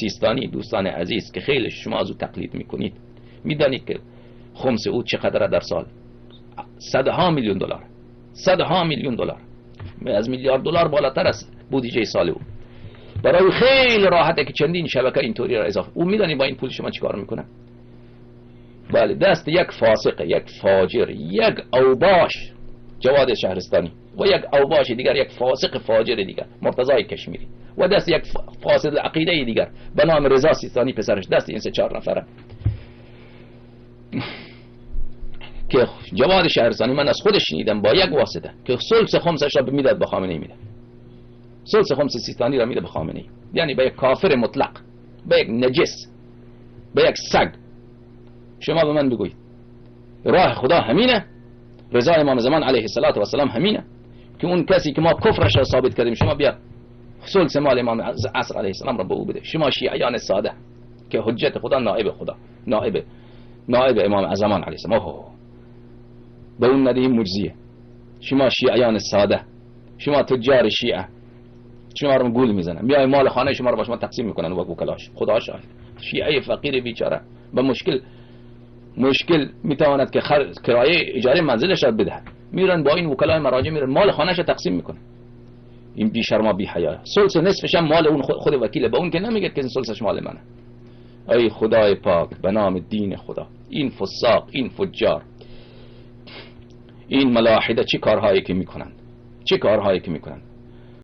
سیستانی دوستان عزیز که خیلی شما از او تقلید میکنید، میدانید که خمس او چقدر در سال؟ صدها میلیون دلار، صدها میلیون دلار، از میلیارد دلار بالاتر است بودجه سال او. برای خیلی راحته که چندین شبکه اینطوری را اضافه. او میدانی با این پول شما چیکار میکنه؟ بله، دست یک فاسق، یک فاجر، یک اوباش جواد شهرستانی و یک اوباش دیگر، یک فاسق فاجر دیگر مرتضی کشمیری و دست یک فاسد عقیده دیگر به نام رضا سیستانی پسرش، دست این 3-4 نفره که جواد شهرستانی من از خودش شنیدم با یک واسطه که ثلث خمسش را میداد به خامنه‌ای میده، ثلث خمس سیستانی را میده به خامنه‌ای، یعنی به یک کافر مطلق، به یک نجس، به یک سگ. شما به من بگویید راه خدا همینه؟ رضا امام زمان علیه السلام همینه که اون کسی که ما کفرش را ثابت کردیم شما بیا ثلث مال امام عصر علیه السلام را به او بده؟ شما شیعیان ساده که حجت خدا نائب خدا، نائب امام زمان علیه السلام به اون ندهیم مجزیه. شما شیعیان ساده، شما تجار شیعه، شما رو گول میزنن، میای مال خانه شما رو با شما تقسیم میکنن و وکلاش. خدا شاهد شیعه فقیر بیچاره به مشکل میتواند که کرایه اجاره منزلش را بده، میرن با این وکلای مراجع میرن مال خانهش را تقسیم میکنن. این بی شرما بی حیا، ثلث نصفش هم مال اون خود وکیله، به اون که نمیگه که ثلثش مال منه. ای خدای پاک به نام دین خدا، این فساق، این فجار، این ملاحده چه کارهایی که میکنن، چه کارهایی که میکنن.